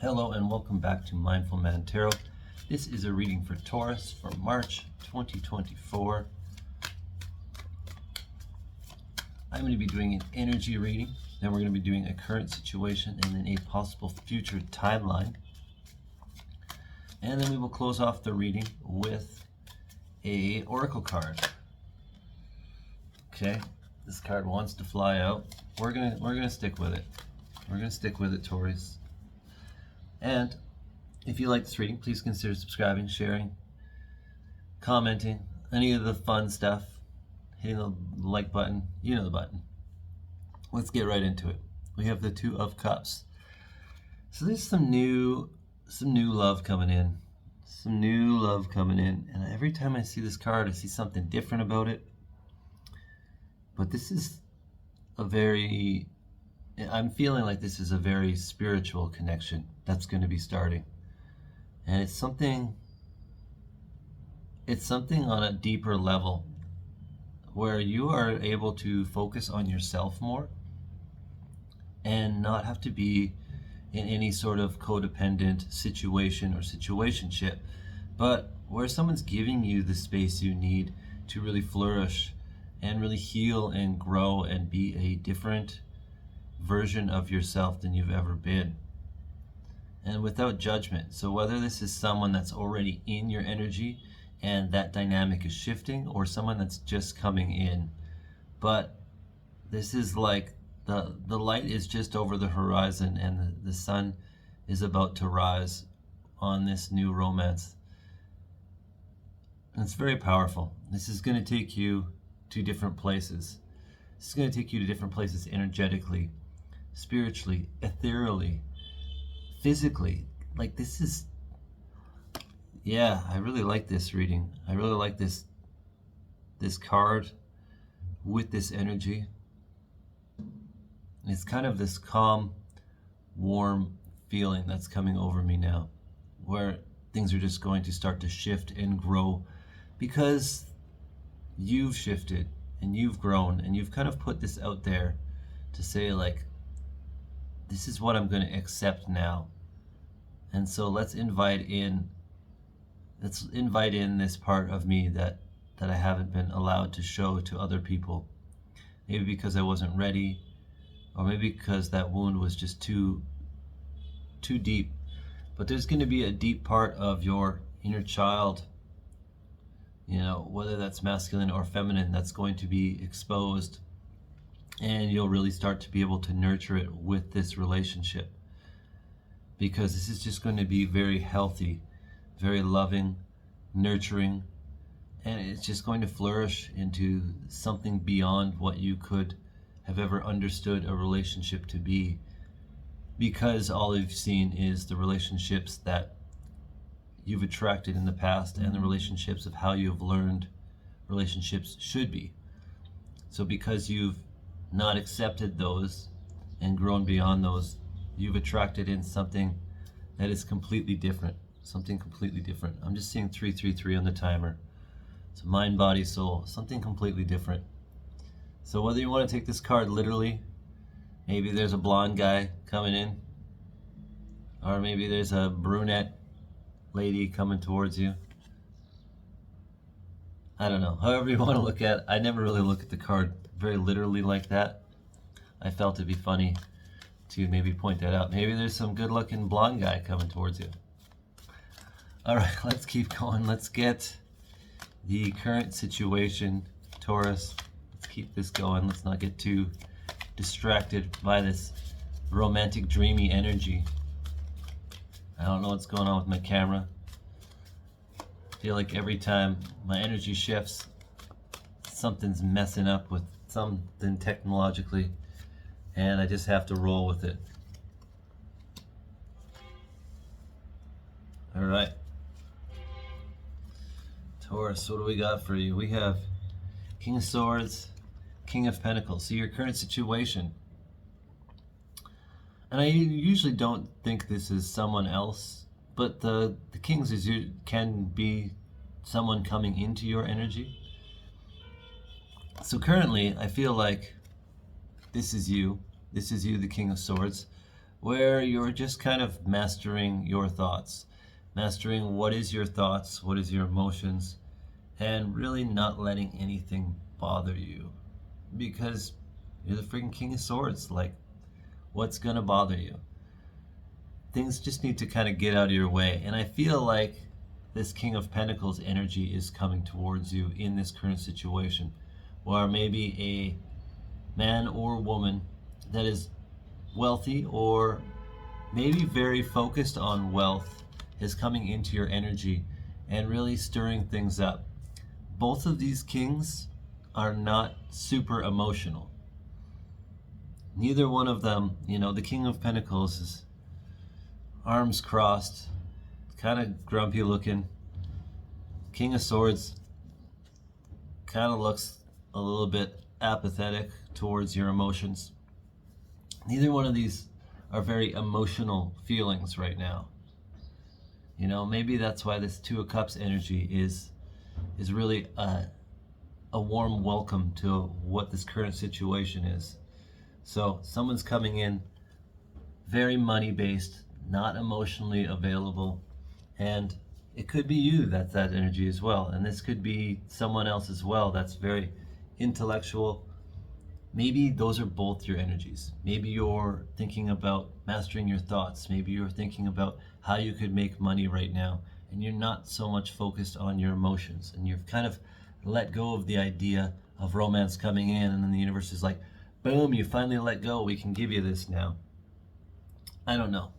Hello and welcome back to Mindful Man Tarot. This is a reading for Taurus for March 2024. I'm going to be doing an energy reading, then we're going to be doing a current situation and then a possible future timeline. And then we will close off the reading with a oracle card. Okay, this card wants to fly out. We're gonna stick with it. We're gonna stick with it, Taurus. And if you like this reading, please consider subscribing, sharing, commenting, any of the fun stuff, hitting the like button. You know the button. Let's get right into it. We have the Two of Cups. So there's some new love coming in. Some new love coming in. And every time I see this card, I see something different about it. But this is I'm feeling like this is a very spiritual connection that's going to be starting. And it's something on a deeper level where you are able to focus on yourself more and not have to be in any sort of codependent situation or situationship, but where someone's giving you the space you need to really flourish and really heal and grow and be a different version of yourself than you've ever been, and without judgment. So whether this is someone that's already in your energy and that dynamic is shifting, or someone that's just coming in, but this is like the light is just over the horizon and the sun is about to rise on this new romance. And it's very powerful. This is going to take you to different places. This is going to take you to different places energetically, spiritually, ethereally, physically. Like, this is, yeah, I really like this reading. I really like this card with this energy. It's kind of this calm, warm feeling that's coming over me now, where things are just going to start to shift and grow because you've shifted and you've grown and you've kind of put this out there to say, like, this is what I'm going to accept now. And so let's invite in this part of me that I haven't been allowed to show to other people. Maybe because I wasn't ready, or maybe because that wound was just too deep. But there's going to be a deep part of your inner child, you know, whether that's masculine or feminine, that's going to be exposed, and you'll really start to be able to nurture it with this relationship, because this is just going to be very healthy, very loving, nurturing, and it's just going to flourish into something beyond what you could have ever understood a relationship to be, because all you've seen is the relationships that you've attracted in the past and the relationships of how you've learned relationships should be. So because you've not accepted those and grown beyond those, you've attracted in something that is completely different. Something completely different. I'm just seeing 333 on the timer. So mind, body, soul, something completely different. So whether you want to take this card literally, maybe there's a blonde guy coming in, or maybe there's a brunette lady coming towards you. I don't know. However you want to look at it. I never really look at the card very literally like that. I felt it'd be funny to maybe point that out. Maybe there's some good-looking blonde guy coming towards you. All right, let's keep going. Let's get the current situation, Taurus. Let's keep this going. Let's not get too distracted by this romantic, dreamy energy. I don't know what's going on with my camera. I feel like every time my energy shifts, something's messing up with something technologically, and I just have to roll with it. All right. Taurus, what do we got for you? We have King of Swords, King of Pentacles. So your current situation. And I usually don't think this is someone else, but the Kings can be someone coming into your energy. So currently, I feel like this is you. This is you, the King of Swords, where you're just kind of mastering your thoughts, mastering what is your thoughts, what is your emotions, and really not letting anything bother you, because you're the freaking King of Swords. Like, what's gonna bother you? Things just need to kind of get out of your way. And I feel like this King of Pentacles energy is coming towards you in this current situation, where maybe a man or woman that is wealthy or maybe very focused on wealth is coming into your energy and really stirring things up. Both of these kings are not super emotional. Neither one of them, the King of Pentacles is arms crossed, kind of grumpy looking. King of Swords kind of looks a little bit apathetic towards your emotions. Neither one of these are very emotional feelings right now. Maybe that's why this Two of Cups energy is really a warm welcome to what this current situation is. So someone's coming in very money based, not emotionally available, and it could be you that's that energy as well. And this could be someone else as well that's very intellectual. Maybe those are both your energies. Maybe you're thinking about mastering your thoughts. Maybe you're thinking about how you could make money right now, and you're not so much focused on your emotions, and you've kind of let go of the idea of romance coming in, and then the universe is like, boom, you finally let go, we can give you this now. I don't know.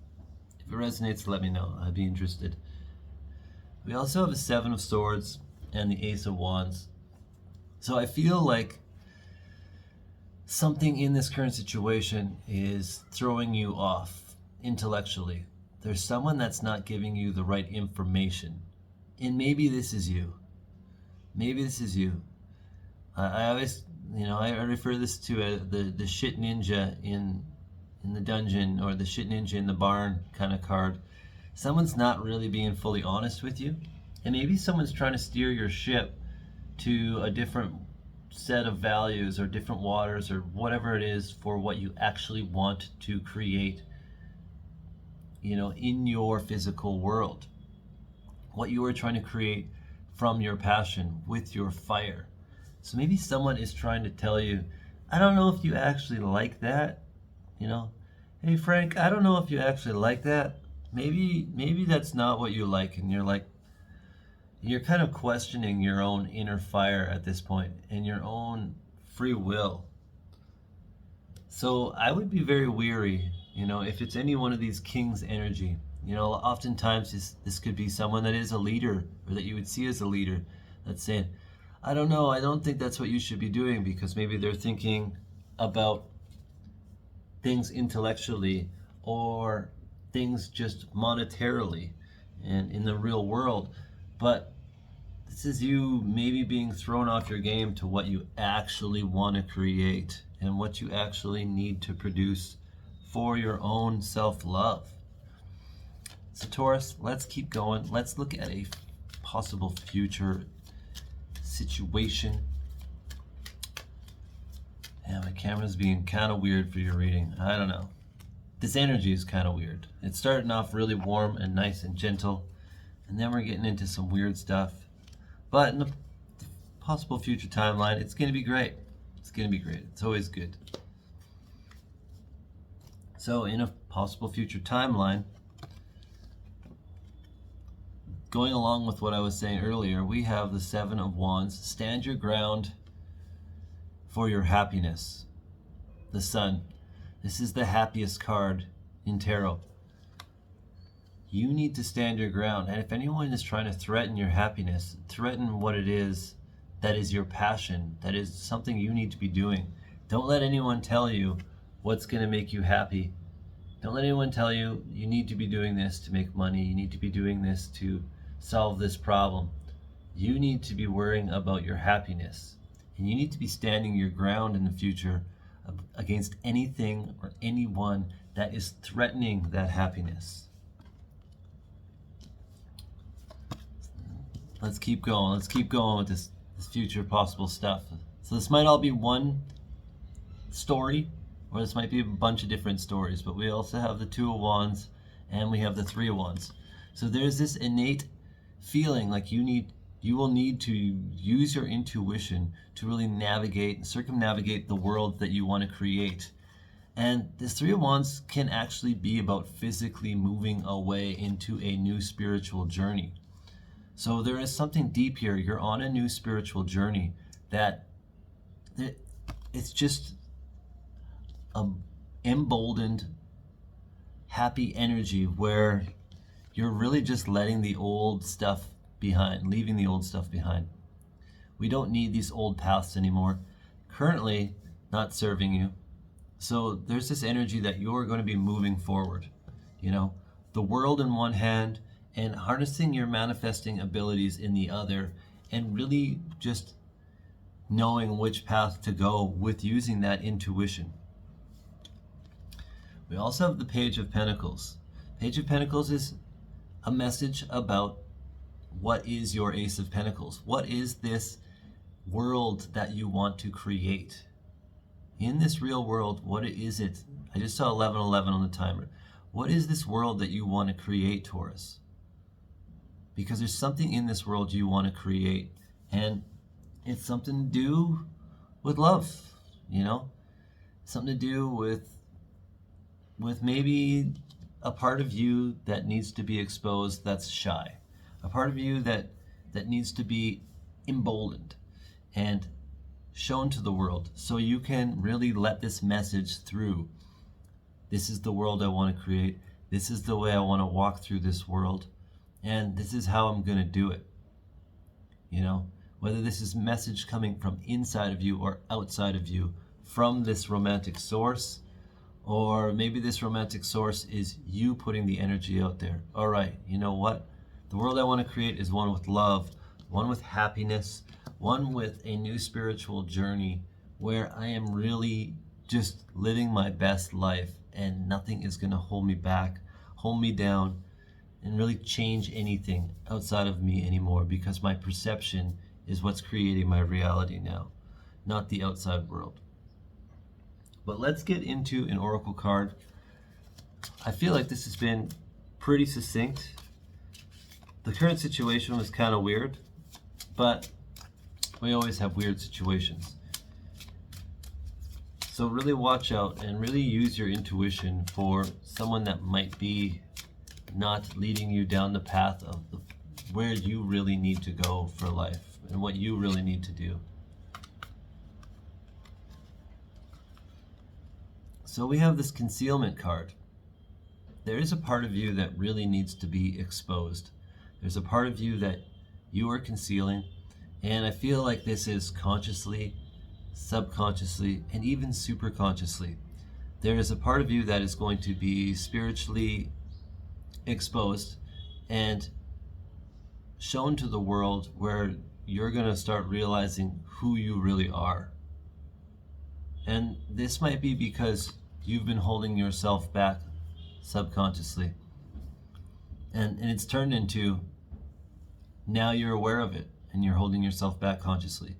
If it resonates, let me know. I'd be interested. We also have a Seven of Swords and the Ace of Wands. So I feel like something in this current situation is throwing you off intellectually. There's someone that's not giving you the right information. And maybe this is you. Maybe this is you. I always, I refer this to the shit ninja in the dungeon, or the shit ninja in the barn kind of card. Someone's not really being fully honest with you. And maybe someone's trying to steer your ship to a different set of values or different waters or whatever it is for what you actually want to create, in your physical world. What you are trying to create from your passion, with your fire. So maybe someone is trying to tell you, I don't know if you actually like that, hey Frank, I don't know if you actually like that. Maybe that's not what you like, and you're kind of questioning your own inner fire at this point and your own free will. So I would be very weary, if it's any one of these kings energy. Oftentimes this could be someone that is a leader, or that you would see as a leader, that's saying, I don't know, I don't think that's what you should be doing, because maybe they're thinking about things intellectually or things just monetarily and in the real world. But this is you maybe being thrown off your game to what you actually want to create and what you actually need to produce for your own self-love. So Taurus, let's keep going. Let's look at a possible future situation. Yeah, my camera's being kind of weird for your reading. I don't know. This energy is kind of weird. It's starting off really warm and nice and gentle, and then we're getting into some weird stuff. But in the possible future timeline, it's going to be great. It's going to be great. It's always good. So in a possible future timeline, going along with what I was saying earlier, we have the Seven of Wands. Stand your ground for your happiness. The Sun. This is the happiest card in tarot. You need to stand your ground. And if anyone is trying to threaten your happiness, threaten what it is that is your passion, that is something you need to be doing. Don't let anyone tell you what's going to make you happy. Don't let anyone tell you you need to be doing this to make money, you need to be doing this to solve this problem. You need to be worrying about your happiness. And you need to be standing your ground in the future against anything or anyone that is threatening that happiness. Let's keep going. Let's keep going with this future possible stuff. So this might all be one story, or this might be a bunch of different stories, but we also have the Two of Wands and we have the Three of Wands. So there's this innate feeling like you will need to use your intuition to really navigate and circumnavigate the world that you want to create. And this Three of Wands can actually be about physically moving away into a new spiritual journey. So there is something deep here. You're on a new spiritual journey that it's just a emboldened, happy energy where you're really just letting the old stuff behind, leaving the old stuff behind. We don't need these old paths anymore. Currently, not serving you. So there's this energy that you're going to be moving forward. You know, the world in one hand and harnessing your manifesting abilities in the other, and really just knowing which path to go with using that intuition. We also have the Page of Pentacles. Page of Pentacles is a message about what is your Ace of Pentacles. What is this world that you want to create? In this real world, what is it? I just saw 1111 on the timer. What is this world that you want to create, Taurus? Because there's something in this world you want to create, and it's something to do with love, you know? Something to do with maybe a part of you that needs to be exposed that's shy. A part of you that needs to be emboldened and shown to the world so you can really let this message through. This is the world I want to create. This is the way I want to walk through this world. And this is how I'm going to do it. You know, whether this is message coming from inside of you or outside of you from this romantic source, or maybe this romantic source is you putting the energy out there. All right, you know what? The world I want to create is one with love, one with happiness, one with a new spiritual journey where I am really just living my best life and nothing is going to hold me back, hold me down, and really change anything outside of me anymore, because my perception is what's creating my reality now, not the outside world. But let's get into an oracle card. I feel like this has been pretty succinct. The current situation was kind of weird, but we always have weird situations. So really watch out and really use your intuition for someone that might be not leading you down the path of where you really need to go for life and what you really need to do. So we have this concealment card. There is a part of you that really needs to be exposed. There's a part of you that you are concealing, and I feel like this is consciously, subconsciously, and even superconsciously. There is a part of you that is going to be spiritually exposed and shown to the world, where you're going to start realizing who you really are. And this might be because you've been holding yourself back subconsciously. And it's turned into, now you're aware of it and you're holding yourself back consciously.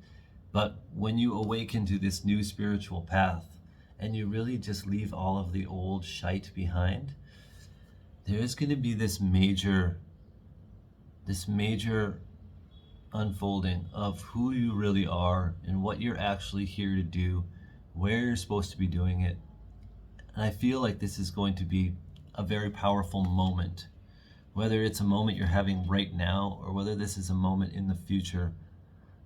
But when you awaken to this new spiritual path and you really just leave all of the old shite behind, there's going to be this major unfolding of who you really are and what you're actually here to do, where you're supposed to be doing it. And I feel like this is going to be a very powerful moment. Whether it's a moment you're having right now or whether this is a moment in the future,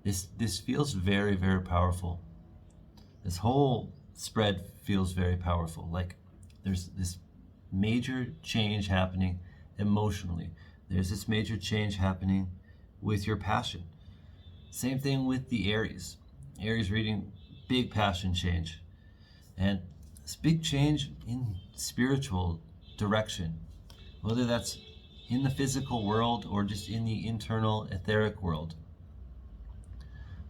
this feels very, very powerful. This whole spread feels very powerful. Like there's this major change happening emotionally. There's this major change happening with your passion. Same thing with the Aries. Aries reading, big passion change. And this big change in spiritual direction, whether that's in the physical world or just in the internal etheric world.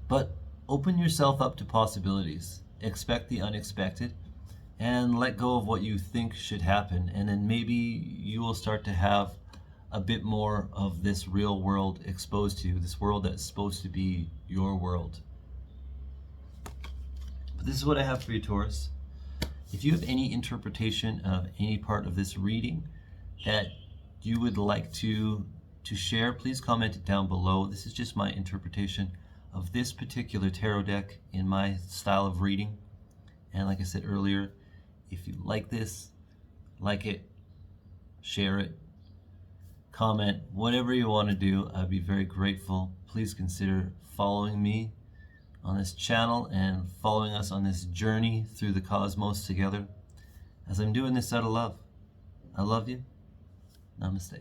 But open yourself up to possibilities. Expect the unexpected and let go of what you think should happen. And then maybe you will start to have a bit more of this real world exposed to you, this world that's supposed to be your world. But this is what I have for you, Taurus. If you have any interpretation of any part of this reading that you would like to share, please comment it down below. This is just my interpretation of this particular tarot deck in my style of reading. And like I said earlier, if you like this, like it, share it, comment, whatever you want to do, I'd be very grateful. Please consider following me on this channel and following us on this journey through the cosmos together, as I'm doing this out of love. I love you. Namaste.